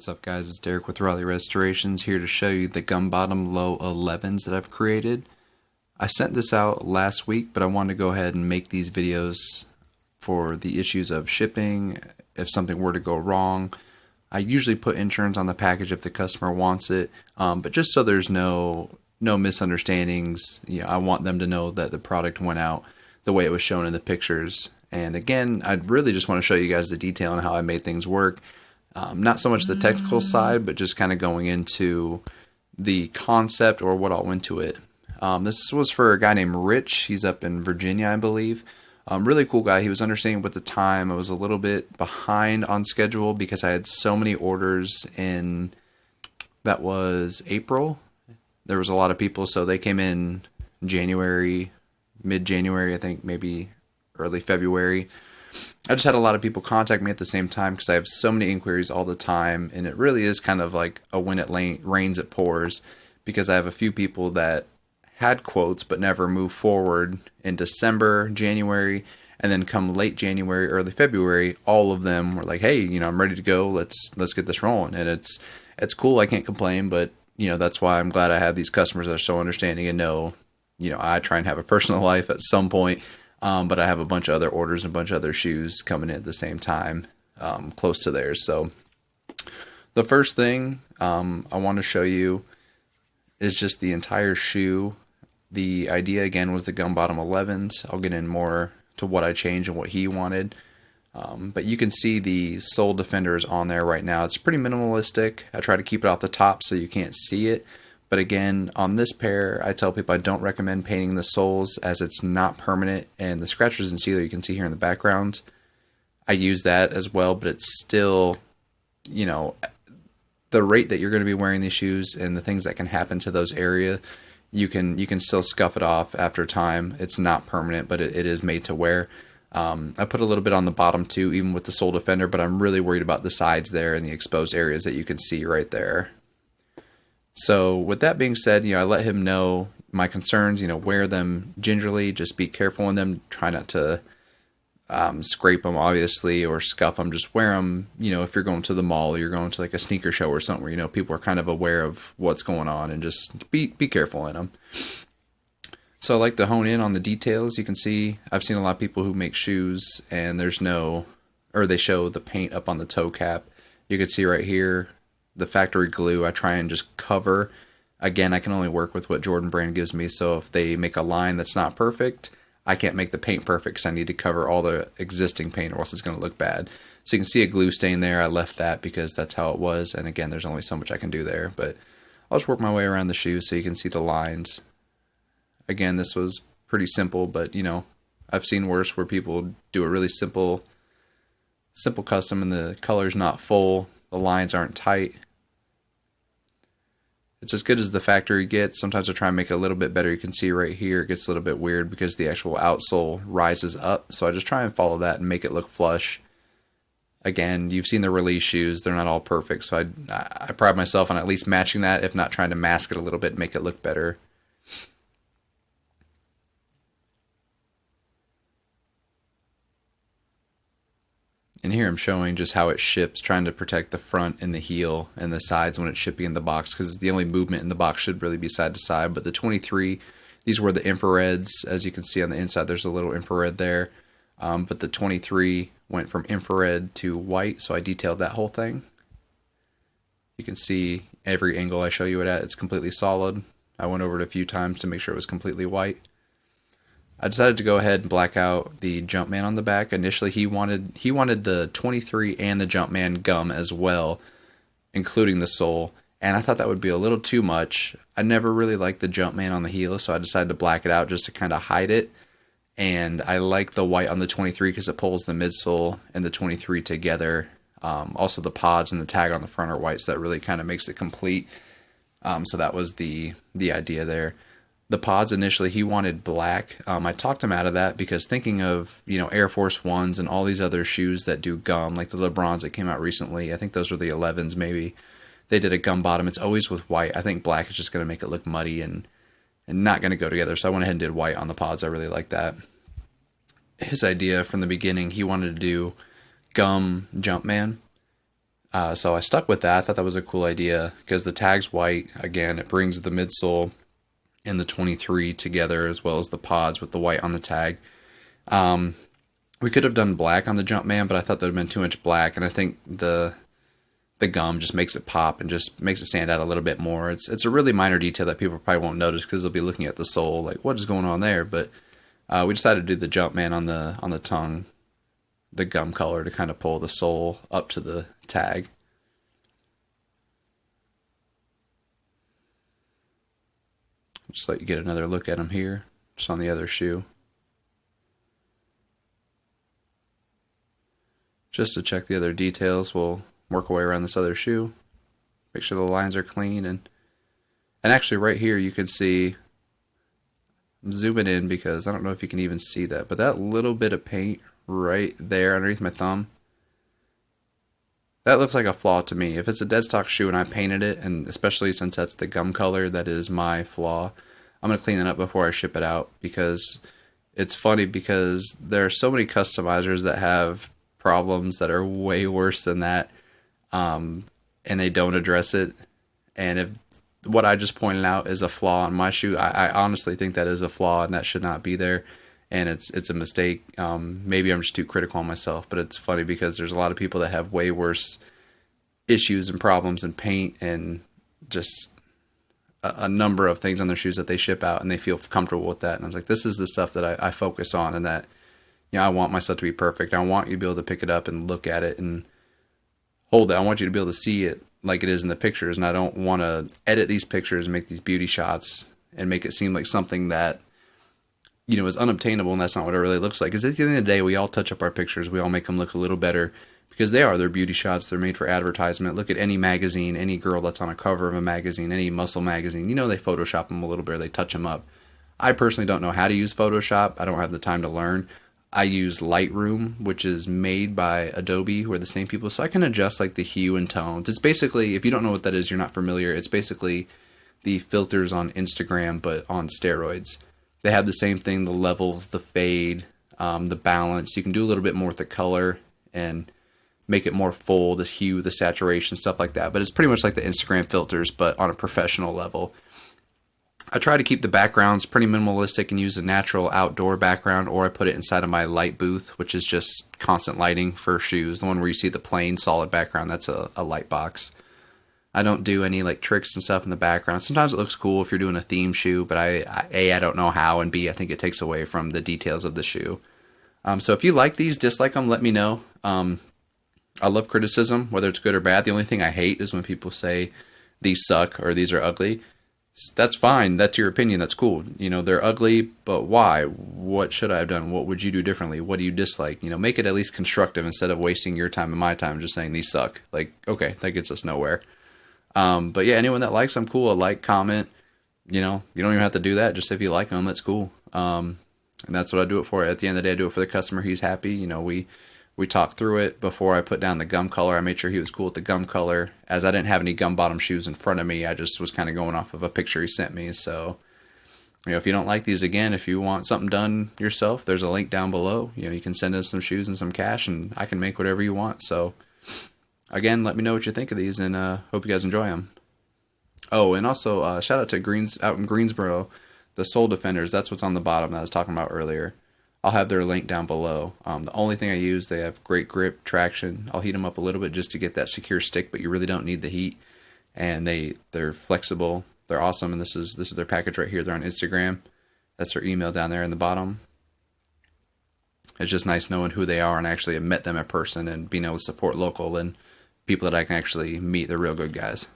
What's up, guys? It's Derek with Raleigh Restorations, here to show you the gum bottom low 11s that I've created. I sent this out last week, but I wanted to go ahead and make these videos for the issues of shipping, if something were to go wrong. I usually put insurance on the package if the customer wants it, but just so there's no misunderstandings, I want them to know that the product went out the way it was shown in the pictures. And again, I really just want to show you guys the detail on how I made things work. Not so much the technical side, but just kind of going into the concept or what all went to it. This was for a guy named Rich. He's up in Virginia, I believe. Really cool guy. He was understanding with the time. I was a little bit behind on schedule because I had so many orders in, that was April. There was a lot of people, so they came in January, mid-January, I think, maybe early February. I just had a lot of people contact me at the same time because I have so many inquiries all the time, and it really is kind of like a when it rains, it pours, because I have a few people that had quotes but never moved forward in December, January, and then come late January, early February, all of them were like, hey, I'm ready to go. Let's get this rolling. And it's cool. I can't complain, but that's why I'm glad I have these customers that are so understanding and know, I try and have a personal life at some point. But I have a bunch of other orders and a bunch of other shoes coming in at the same time, close to theirs. So the first thing I want to show you is just the entire shoe. The idea, again, was the gum bottom 11s. I'll get in more to what I changed and what he wanted. But you can see the sole defender is on there right now. It's pretty minimalistic. I try to keep it off the top so you can't see it. But again, on this pair, I tell people I don't recommend painting the soles as it's not permanent. And the scratch resistant sealer you can see here in the background, I use that as well, but it's still, the rate that you're going to be wearing these shoes and the things that can happen to those areas, you can still scuff it off after time. It's not permanent, but it is made to wear. I put a little bit on the bottom too, even with the sole defender, but I'm really worried about the sides there and the exposed areas that you can see right there. So with that being said, I let him know my concerns, wear them gingerly, just be careful in them, try not to scrape them, obviously, or scuff them. Just wear them, if you're going to the mall or you're going to like a sneaker show or something where, people are kind of aware of what's going on, and just be careful in them. So I like to hone in on the details. You can see, I've seen a lot of people who make shoes and they show the paint up on the toe cap. You can see right here, the factory glue, I try and just cover. Again, I can only work with what Jordan Brand gives me, so if they make a line that's not perfect, I can't make the paint perfect because I need to cover all the existing paint or else it's going to look bad. So you can see a glue stain there. I left that because that's how it was, and again, there's only so much I can do there, but I'll just work my way around the shoe so you can see the lines. Again, this was pretty simple, but I've seen worse where people do a really simple custom and the color's not full, the lines aren't tight. It's as good as the factory gets. Sometimes I try and make it a little bit better. You can see right here it gets a little bit weird because the actual outsole rises up. So I just try and follow that and make it look flush. Again, you've seen the release shoes. They're not all perfect. So I pride myself on at least matching that, if not trying to mask it a little bit and make it look better. And here I'm showing just how it ships, trying to protect the front and the heel and the sides when it's shipping in the box, because the only movement in the box should really be side to side. But the 23, these were the infrareds. As you can see on the inside, there's a little infrared there. But the 23 went from infrared to white, so I detailed that whole thing. You can see every angle I show you it at, it's completely solid. I went over it a few times to make sure it was completely white. I decided to go ahead and black out the Jumpman on the back. Initially, he wanted the 23 and the Jumpman gum as well, including the sole. And I thought that would be a little too much. I never really liked the Jumpman on the heel, so I decided to black it out just to kind of hide it. And I like the white on the 23 because it pulls the midsole and the 23 together. Also, the pods and the tag on the front are white, so that really kind of makes it complete. So that was the idea there. The pods, initially, he wanted black. I talked him out of that because thinking of, Air Force Ones and all these other shoes that do gum, like the LeBrons that came out recently. I think those were the 11s maybe. They did a gum bottom. It's always with white. I think black is just going to make it look muddy and not going to go together. So I went ahead and did white on the pods. I really like that. His idea from the beginning, he wanted to do gum Jumpman. So I stuck with that. I thought that was a cool idea because the tag's white. Again, it brings the midsole and the 23 together as well as the pods with the white on the tag. We could have done black on the Jumpman, but I thought there would have been too much black, and I think the gum just makes it pop and just makes it stand out a little bit more. It's a really minor detail that people probably won't notice because they'll be looking at the sole like, what is going on there? But we decided to do the Jumpman on the tongue, the gum color, to kind of pull the sole up to the tag. Just let you get another look at them here, just on the other shoe. Just to check the other details, we'll work our way around this other shoe. Make sure the lines are clean. And actually right here you can see, I'm zooming in because I don't know if you can even see that, but that little bit of paint right there underneath my thumb, that looks like a flaw to me. If it's a dead stock shoe and I painted it, and especially since that's the gum color, that is my flaw, I'm going to clean it up before I ship it out, because it's funny because there are so many customizers that have problems that are way worse than that, and they don't address it. And if what I just pointed out is a flaw on my shoe, I honestly think that is a flaw and that should not be there, and it's a mistake. Maybe I'm just too critical on myself, but it's funny because there's a lot of people that have way worse issues and problems in paint and just a number of things on their shoes that they ship out, and they feel comfortable with that. And I was like, this is the stuff that I focus on, and that, you know, I want my stuff to be perfect. I want you to be able to pick it up and look at it and hold it. I want you to be able to see it like it is in the pictures, and I don't want to edit these pictures and make these beauty shots and make it seem like something that, you know, is unobtainable, and that's not what it really looks like. Because at the end of the day, we all touch up our pictures. We all make them look a little better because they're beauty shots. They're made for advertisement. Look at any magazine, any girl that's on a cover of a magazine, any muscle magazine. You know, they Photoshop them a little bit. They touch them up. I personally don't know how to use Photoshop. I don't have the time to learn. I use Lightroom, which is made by Adobe, who are the same people, so I can adjust like the hue and tones. It's basically, if you don't know what that is, you're not familiar, it's basically the filters on Instagram, but on steroids. They have the same thing, the levels, the fade, the balance. You can do a little bit more with the color and make it more full, the hue, the saturation, stuff like that. But it's pretty much like the Instagram filters, but on a professional level. I try to keep the backgrounds pretty minimalistic and use a natural outdoor background, or I put it inside of my light booth, which is just constant lighting for shoes. The one where you see the plain solid background, that's a light box. I don't do any like tricks and stuff in the background. Sometimes it looks cool if you're doing a theme shoe, but I don't know how, and B, I think it takes away from the details of the shoe. So if you like these, dislike them, let me know. I love criticism, whether it's good or bad. The only thing I hate is when people say these suck or these are ugly. That's fine. That's your opinion. That's cool. You know, they're ugly, but why? What should I have done? What would you do differently? What do you dislike? You know, make it at least constructive instead of wasting your time and my time just saying these suck. Like, okay, that gets us nowhere. But yeah, anyone that likes them, cool. A like, comment. You know, you don't even have to do that. Just if you like them, that's cool. And that's what I do it for. At the end of the day, I do it for the customer. He's happy. You know, we talked through it before I put down the gum color. I made sure he was cool with the gum color. As I didn't have any gum bottom shoes in front of me, I just was kind of going off of a picture he sent me. So, you know, if you don't like these, again, if you want something done yourself, there's a link down below. You know, you can send us some shoes and some cash, and I can make whatever you want. So, again, let me know what you think of these, and hope you guys enjoy them. Oh, and also, shout out to out in Greensboro, the Sole Defenders. That's what's on the bottom that I was talking about earlier. I'll have their link down below. The only thing I use, they have great grip, traction. I'll heat them up a little bit just to get that secure stick, but you really don't need the heat. And they're flexible. They're awesome. And this is their package right here. They're on Instagram. That's their email down there in the bottom. It's just nice knowing who they are, and actually have met them in person and being able to support local and people that I can actually meet. They're real good guys.